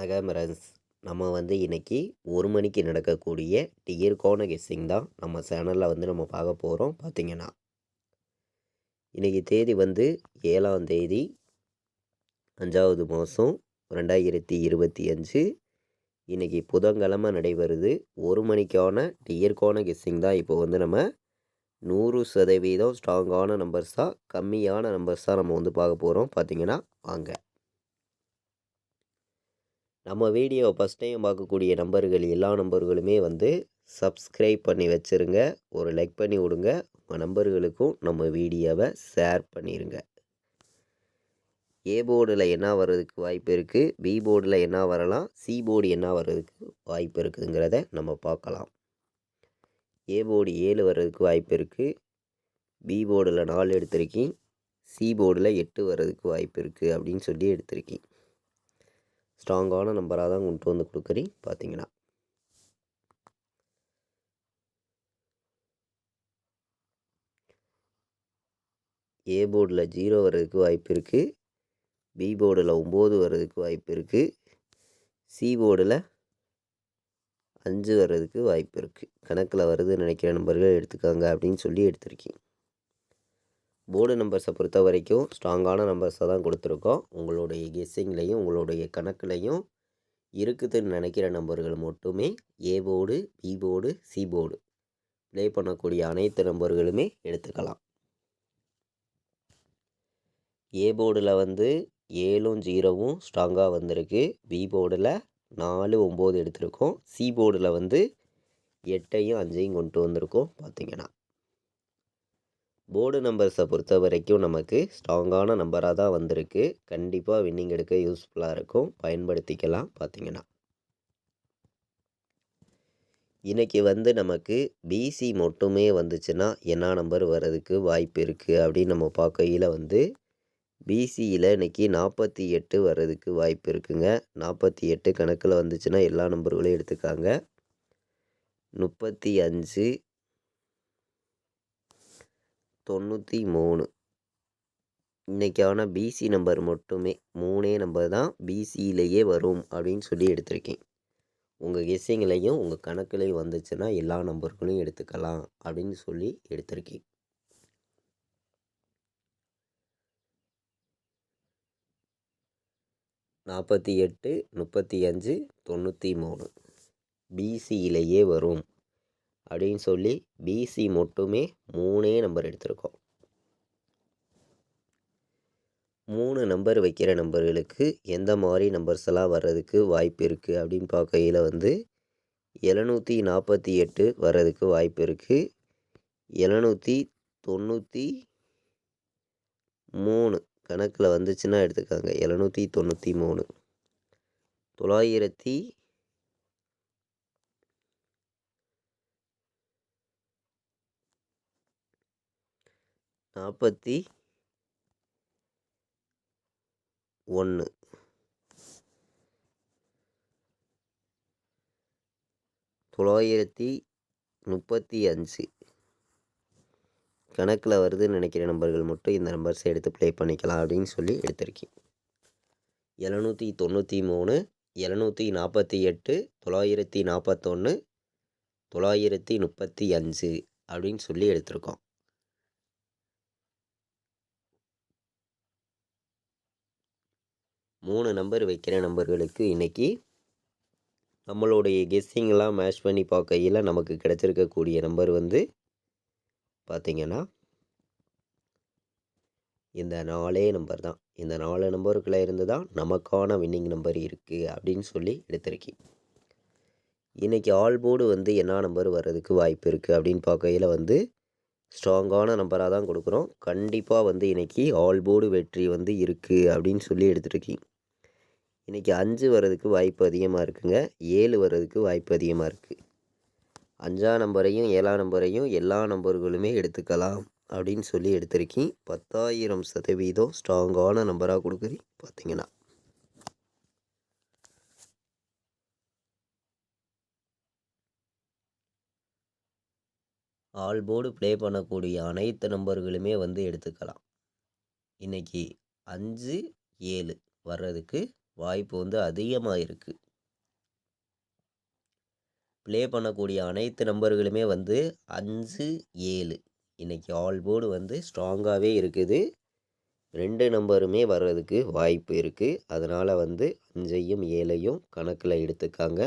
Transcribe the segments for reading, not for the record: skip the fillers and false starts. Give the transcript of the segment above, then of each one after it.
நகமரன்ஸ் நம்ம இன்னைக்கு 1 மணிக்கு நடக்கக்கூடிய டியர்கான கெஸ்ஸிங் தான் நம்ம சேனலில் நம்ம பார்க்க போகிறோம். பார்த்தீங்கன்னா இன்றைக்கி தேதி 7ஆம் தேதி 5வது மாதம் 2025. இன்றைக்கி புதன்கிழமை நடைபெறுது. 1 மணிக்கான டியர்கான கெஸ்ஸிங் தான். இப்போ நம்ம 100% ஸ்ட்ராங்கான நம்பர்ஸாக கம்மியான நம்பர்ஸாக நம்ம பார்க்க போகிறோம். பார்த்தீங்கன்னா வாங்க. நம்ம வீடியோவை ஃபஸ்ட் டைம் பார்க்கக்கூடிய நம்பர்கள் எல்லா நம்பர்களுமே சப்ஸ்கிரைப் பண்ணி வச்சுருங்க. ஒரு லைக் பண்ணி விடுங்க. உங்கள் நம்பர்களுக்கும் நம்ம வீடியோவை ஷேர் பண்ணிடுங்க. ஏ போர்டில் என்ன வர்றதுக்கு வாய்ப்பு இருக்குது, பி போர்டில் என்ன வரலாம், சி போர்டு என்ன வர்றதுக்கு வாய்ப்பு இருக்குதுங்கிறத நம்ம பார்க்கலாம். ஏ போர்டு 7 வர்றதுக்கு வாய்ப்பு இருக்குது, பி போர்டில் 4 எடுத்திருக்கேன், சி போர்டில் 8 வர்றதுக்கு வாய்ப்பு இருக்குது அப்படின்னு சொல்லி எடுத்திருக்கேன். ஸ்ட்ராங்கான நம்பராக தான் கொண்டு கொடுக்குறேன். பார்த்தீங்கன்னா ஏ போர்டில் 0 வர்றதுக்கு வாய்ப்பு இருக்குது, பி போர்டில் 9 வர்றதுக்கு வாய்ப்பு இருக்குது, சி போர்டில் 5 வர்றதுக்கு வாய்ப்பு இருக்குது. கணக்கில் வருதுன்னு நினைக்கிற நம்பர்கள் எடுத்துக்காங்க அப்படின்னு சொல்லி எடுத்திருக்கேன். போர்டு நம்பர்ஸை பொறுத்த வரைக்கும் ஸ்ட்ராங்கான நம்பர்ஸை தான் கொடுத்துருக்கோம். உங்களுடைய கெஸ்ஸிங்லேயும் உங்களுடைய கணக்குலையும் இருக்குதுன்னு நினைக்கிற நம்பர்கள் மட்டுமே A board, B board, C board play பண்ணக்கூடிய அனைத்து நம்பர்களுமே எடுத்துக்கலாம். ஏ போர்டில் 7ம் 0வும் ஸ்ட்ராங்காக வந்திருக்கு. பி போர்டில் 4 9 எடுத்திருக்கோம். சி போர்டில் 8ஐயும் 5ஐயும் கொண்டு வந்திருக்கோம். பார்த்திங்கன்னா போர்டு நம்பர்ஸை பொறுத்த வரைக்கும் நமக்கு ஸ்ட்ராங்கான நம்பராக தான் வந்திருக்கு. கண்டிப்பாக வின்னிங் எடுக்க யூஸ்ஃபுல்லாக இருக்கும், பயன்படுத்திக்கலாம். பார்த்திங்கன்னா இன்றைக்கி நமக்கு பிசி மட்டுமே வந்துச்சுன்னா என்ன நம்பர் வர்றதுக்கு வாய்ப்பு இருக்குது அப்படின்னு நம்ம பார்க்கையில் பிசியில் இன்றைக்கி 48 வர்றதுக்கு வாய்ப்பு இருக்குங்க. 48 கணக்கில் வந்துச்சுன்னா எல்லா நம்பர்களையும் எடுத்துக்காங்க. 35 93 இன்றைக்கான பிசி நம்பர் மட்டுமே 3 நம்பர் தான் பிசியிலேயே வரும் அப்படின்னு சொல்லி எடுத்திருக்கேன். உங்கள் கெஸ்ஸிங்லேயும் உங்கள் கணக்குலையும் வந்துச்சுன்னா எல்லா நம்பர்களையும் எடுத்துக்கலாம் அப்படின்னு சொல்லி எடுத்திருக்கேன். நாற்பத்தி 35 93 பிசியிலேயே வரும் அப்படின்னு சொல்லி பிசி மட்டுமே 3 நம்பர் எடுத்திருக்கோம். 3 நம்பர் வைக்கிற நம்பர்களுக்கு எந்த மாதிரி நம்பர்ஸ் எல்லாம் வர்றதுக்கு வாய்ப்பு இருக்குது அப்படின்னு பார்க்கையில் 748 வர்றதுக்கு வாய்ப்பு இருக்குது. 793 கணக்கில் வந்துச்சுன்னா எடுத்துக்காங்க. 793 941 935 கணக்கில் வருதுன்னு நினைக்கிற நம்பர்கள் மட்டும் இந்த நம்பர்ஸை எடுத்து ப்ளே பண்ணிக்கலாம் அப்படின்னு சொல்லி எடுத்திருக்கேன். 793 748 941 935 அப்படின்னு சொல்லி எடுத்திருக்கோம். மூணு நம்பர் வைக்கிற நம்பர்களுக்கு இன்றைக்கி நம்மளுடைய கெஸ்ஸிங்கெலாம் மேட்ச் பண்ணி பார்க்கையில் நமக்கு கிடச்சிருக்கக்கூடிய நம்பர் பார்த்திங்கன்னா இந்த 4 நம்பர் தான். இந்த 4 நம்பருக்குள்ளே இருந்து தான் நமக்கான வின்னிங் நம்பர் இருக்குது அப்படின்னு சொல்லி எடுத்திருக்கேன். இன்றைக்கி ஆல் போர்டு என்ன நம்பர் வர்றதுக்கு வாய்ப்பு இருக்குது அப்படின்னு பார்க்கையில் ஸ்ட்ராங்கான நம்பராக தான் கொடுக்குறோம். கண்டிப்பாக இன்றைக்கி ஆல் போர்டு வெற்றி இருக்குது அப்படின்னு சொல்லி எடுத்துருக்கேன். இன்றைக்கி 5 வர்றதுக்கு வாய்ப்பு அதிகமாக இருக்குங்க. 7 வர்றதுக்கு வாய்ப்பு அதிகமாக இருக்குது. 5ஆம் நம்பரையும் 7ஆம் நம்பரையும் எல்லா நம்பர்களுமே எடுத்துக்கலாம் அப்படின்னு சொல்லி எடுத்திருக்கேன். 10,000% ஸ்ட்ராங்கான நம்பராக கொடுக்குறேன். பார்த்திங்கன்னா ஆல் போர்டு ப்ளே பண்ணக்கூடிய அனைத்து நம்பர்களுமே எடுத்துக்கலாம். இன்றைக்கி 5 7 வர்றதுக்கு வாய்ப்பு வந்து அதிகமாக இருக்குது. ப்ளே பண்ணக்கூடிய அனைத்து நம்பர்களுமே வந்து 5, 7 இன்றைக்கி ஆல் போர்டு வந்து ஸ்ட்ராங்காகவே இருக்குது. 2 நம்பருமே வர்றதுக்கு வாய்ப்பு இருக்குது. அதனால் வந்து 5ஐயும் 7ஐயும் கணக்கில் எடுத்துக்காங்க.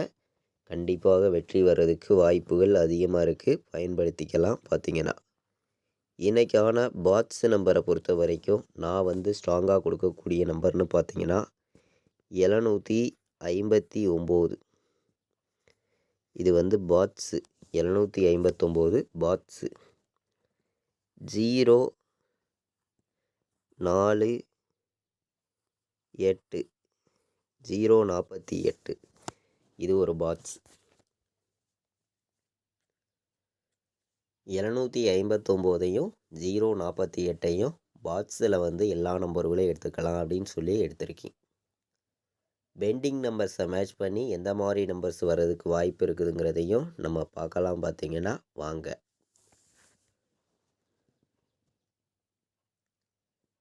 கண்டிப்பாக வெற்றி வர்றதுக்கு வாய்ப்புகள் அதிகமாக இருக்குது. பயன்படுத்திக்கலாம். பார்த்தீங்கன்னா இன்றைக்கான பாட்ஸ் நம்பரை பொறுத்த வரைக்கும் நான் வந்து ஸ்ட்ராங்காக கொடுக்கக்கூடிய நம்பர்னு பார்த்தீங்கன்னா 759. இது வந்து பாட்ஸு 759 பாட்ஸு 0, 4, 8 048 இது ஒரு பாட்ஸ். 759ஐயும் 048ஐயும் பாட்ஸில் வந்து எல்லா நம்பர்களையும் எடுத்துக்கலாம் அப்படின்னு சொல்லி எடுத்திருக்கேன். பெண்டிங் நம்பர்ஸை மேட்ச் பண்ணி எந்த மாதிரி நம்பர்ஸ் வர்றதுக்கு வாய்ப்பு இருக்குதுங்கிறதையும் நம்ம பார்க்கலாம். பார்த்தீங்கன்னா வாங்க.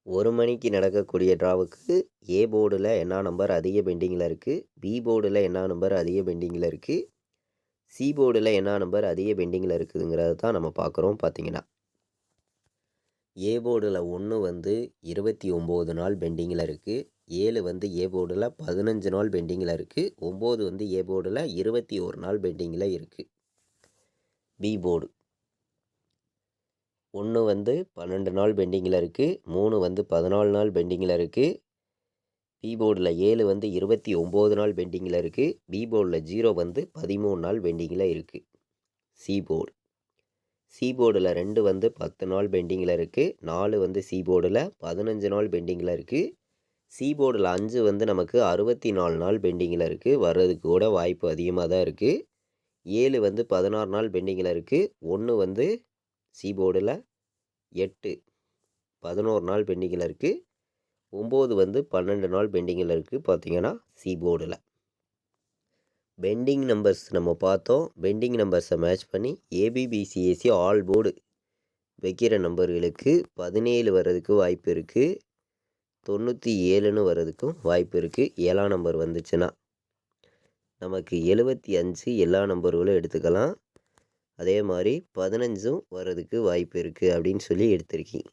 1 மணிக்கு நடக்கக்கூடிய ட்ராவுக்கு ஏ போர்டில் என்ன நம்பர் அதிக பெண்டிங்கில் இருக்குது, பி போர்டில் என்ன நம்பர் அதிக பெண்டிங்கில் இருக்குது, சி போர்டில் என்ன நம்பர் அதிக பெண்டிங்கில் இருக்குதுங்கிறத தான் நம்ம பார்க்குறோம். பார்த்தீங்கன்னா ஏ போர்டில் 1 வந்து 29 நாள் பெண்டிங்கில் இருக்குது, 7 வந்து ஏ போர்டில் 15 நாள் பெண்டிங்கில் இருக்குது, 9 வந்து ஏ போர்டில் 21 நாள் பெண்டிங்கில் இருக்குது. பி போர்டு 1 வந்து 12 நாள் பெண்டிங்கில் இருக்குது, 3 வந்து 14 நாள் பெண்டிங்கில் இருக்குது. பி போர்டில் 7 வந்து 29 நாள் பெண்டிங்கில் இருக்குது. பி போர்டில் 0 வந்து 13 நாள் பெண்டிங்கில் இருக்குது. சி போர்டு போர்டில் 2 வந்து 10 நாள் பெண்டிங்கில் இருக்குது, 4 வந்து சி போர்டில் 15 நாள் பெண்டிங்கில் இருக்குது. சி போர்டில் 5 வந்து நமக்கு 64 நாள் பெண்டிங்கில் இருக்குது. வர்றதுக்கு கூட வாய்ப்பு அதிகமாக தான் இருக்குது. 7 வந்து 16 நாள் பெண்டிங்கில் இருக்குது. 1 வந்து சி போர்டில் 8 11 நாள் பெண்டிங்கில் இருக்குது. 9 வந்து 12 நாள் பெண்டிங்கில் இருக்குது. பார்த்தீங்கன்னா சி போர்டில் பெண்டிங் நம்பர்ஸ் நம்ம பார்த்தோம். பெண்டிங் நம்பர்ஸை மேட்ச் பண்ணி ஏபிபிசிஎஸ்சி ஆல் போர்டு வைக்கிற நம்பர்களுக்கு 17 வர்றதுக்கு வாய்ப்பு இருக்குது, 97ன்னு வர்றதுக்கும் வாய்ப்பு இருக்குது. 7ஆம் நம்பர் வந்துச்சுன்னா நமக்கு 75 எல்லா நம்பர்களும் எடுத்துக்கலாம். அதே மாதிரி 15ம் வர்றதுக்கு வாய்ப்பு இருக்குது அப்படின்னு சொல்லி எடுத்திருக்கேன்.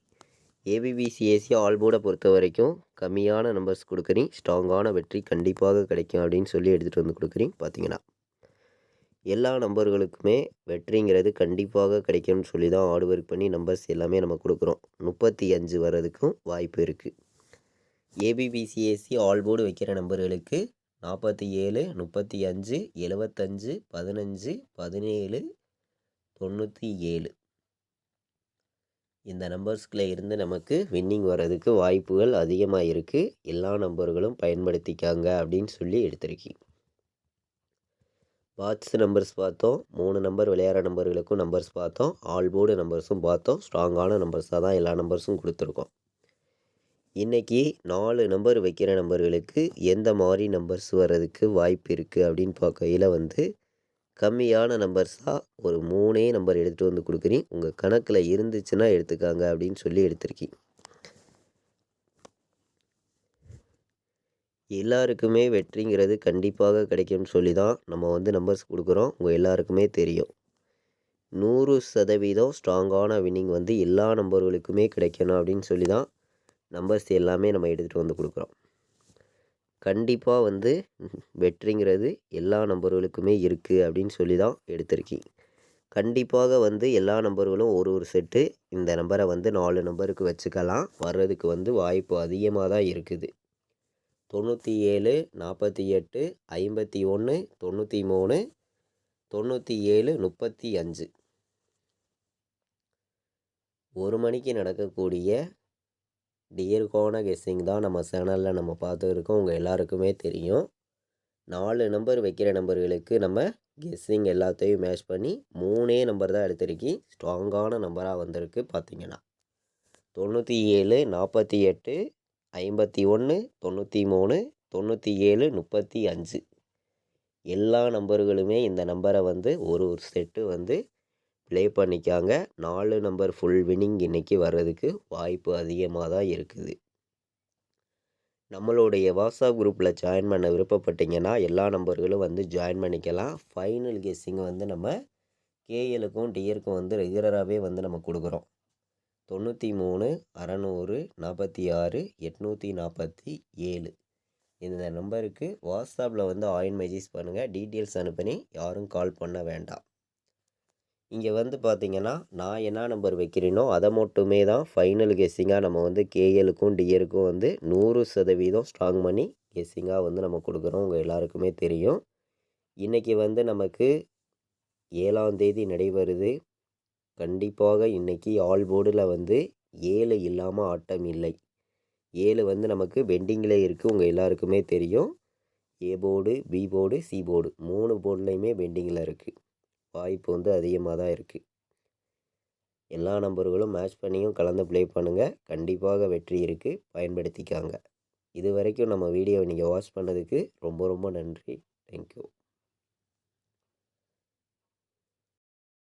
ஏபிபிசிஎஸ்சி ஆல் போர்டை பொறுத்த வரைக்கும் கம்மியான நம்பர்ஸ் கொடுக்குறேன், ஸ்ட்ராங்கான வெற்றி கண்டிப்பாக கிடைக்கும் அப்படின்னு சொல்லி எடுத்துகிட்டு வந்து கொடுக்குறேன். பார்த்தீங்கன்னா எல்லா நம்பர்களுக்குமே வெற்றிங்கிறது கண்டிப்பாக கிடைக்கும்னு சொல்லி தான் ஹார்ட் ஒர்க் பண்ணி நம்பர்ஸ் எல்லாமே நம்ம கொடுக்குறோம். 35 வர்றதுக்கும் வாய்ப்பு இருக்குது. ஏபிபிசிஎஸ்சி ஆல் போர்டு வைக்கிற நம்பர்களுக்கு 47, 35, 75, 15, 17, 97 இந்த நம்பர்ஸ்கில் இருந்து நமக்கு வின்னிங் வர்றதுக்கு வாய்ப்புகள் அதிகமாக இருக்குது. எல்லா நம்பர்களும் பயன்படுத்திக்காங்க அப்படின்னு சொல்லி எடுத்திருக்கேன். பாட்ஸ் நம்பர்ஸ் பார்த்தோம், 3 நம்பர் விளையாடுற நம்பர்களுக்கும் நம்பர்ஸ் பார்த்தோம், ஆல் போர்டு நம்பர்ஸும் பார்த்தோம். ஸ்ட்ராங்கான நம்பர்ஸாக தான் எல்லா நம்பர்ஸும் கொடுத்துருக்கோம். இன்றைக்கி 4 நம்பர் வைக்கிற நம்பர்களுக்கு எந்த மாதிரி நம்பர்ஸ் வர்றதுக்கு வாய்ப்பு இருக்குது அப்படின்னு பார்க்கையில் வந்து கம்மியான நம்பர்ஸாக ஒரு 3 நம்பர் எடுத்துகிட்டு வந்து கொடுக்குறேன். உங்கள் கணக்கில் இருந்துச்சுன்னா எடுத்துக்காங்க அப்படின்னு சொல்லி எடுத்திருக்கேன். எல்லாருக்குமே வெற்றிங்கிறது கண்டிப்பாக கிடைக்கும்னு சொல்லி தான் நம்ம வந்து நம்பர்ஸ் கொடுக்குறோம். உங்கள் எல்லாருக்குமே தெரியும் 100% ஸ்ட்ராங்கான வின்னிங் வந்து எல்லா நம்பர்களுக்குமே கிடைக்கணும் அப்படின்னு சொல்லி தான் நம்பர்ஸ் எல்லாமே நம்ம எடுத்துகிட்டு வந்து கொடுக்குறோம். கண்டிப்பாக வந்து வெற்றிங்கிறது எல்லா நம்பர்களுக்குமே இருக்குது அப்படின்னு சொல்லி தான் எடுத்திருக்கேன். கண்டிப்பாக வந்து எல்லா நம்பர்களும் ஒரு செட்டு இந்த நம்பரை வந்து 4 நம்பருக்கு வச்சுக்கலாம். வர்றதுக்கு வந்து வாய்ப்பு அதிகமாக தான் இருக்குது. 97, 48, 51, 93, 97, 35 1 மணிக்கு நடக்கக்கூடிய டியர்கான கெஸ்ஸிங் தான் நம்ம சேனலில் நம்ம பார்த்துருக்கோம். உங்கள் எல்லாருக்குமே தெரியும். 4 நம்பர் வைக்கிற நம்பர்களுக்கு நம்ம கெஸ்ஸிங் எல்லாத்தையும் மேட்ச் பண்ணி 3 நம்பர் தான் எடுத்திருக்கேன். ஸ்ட்ராங்கான நம்பராக வந்திருக்கு. பார்த்தீங்கன்னா 97, 48, 51, 93, 97, 35 எல்லா நம்பர்களுமே இந்த நம்பரை வந்து ஒரு செட்டு வந்து ப்ளே பண்ணிக்காங்க. 4 நம்பர் ஃபுல் வின்னிங் இன்றைக்கி வர்றதுக்கு வாய்ப்பு அதிகமாக தான் இருக்குது. நம்மளுடைய வாட்ஸ்அப் குரூப்பில் ஜாயின் பண்ண விருப்பப்பட்டீங்கன்னா எல்லா நம்பர்களும் வந்து ஜாயின் பண்ணிக்கலாம். ஃபைனல் கெஸ்ஸிங் வந்து நம்ம கேஎலுக்கும் டிஎருக்கும் வந்து ரெகுலராகவே வந்து நம்ம கொடுக்குறோம். 93 600 46 847 இந்த நம்பருக்கு வாட்ஸ்அப்பில் வந்து ஆயின் மெசேஜ் பண்ணுங்கள். டீட்டெயில்ஸ் அனுப்பி யாரும் கால் பண்ண வேண்டாம். இங்கே வந்து பார்த்திங்கன்னா நான் என்ன நம்பர் வைக்கிறேனோ அதை மட்டுமே தான் ஃபைனல் கெஸ்ஸிங்காக நம்ம வந்து கேஎலுக்கும் டிஎருக்கும் வந்து 100% ஸ்ட்ராங் பண்ணி கெஸ்ஸிங்காக வந்து நம்ம கொடுக்குறோம். உங்கள் எல்லாருக்குமே தெரியும். இன்றைக்கி வந்து நமக்கு 7ஆம் தேதி நடைபெறுது. கண்டிப்பாக இன்றைக்கி ஆல் போர்டில் வந்து 7 இல்லாமல் ஆட்டம் இல்லை. 7 வந்து நமக்கு பெண்டிங்கில் இருக்குது. உங்கள் எல்லாருக்குமே தெரியும். A board, B board, C board 3 போர்டுலையுமே பெண்டிங்கில் இருக்குது. வாய்ப்பு வந்து அதிகமாக தான் இருக்குது. எல்லா நம்பர்களும் மேட்ச் பண்ணியும் கலந்து ப்ளே பண்ணுங்கள். கண்டிப்பாக வெற்றி இருக்குது. பயன்படுத்திக்காங்க. இது வரைக்கும் நம்ம வீடியோவை நீங்கள் வாட்ச் பண்ணதுக்கு ரொம்ப ரொம்ப நன்றி. தேங்க்யூ.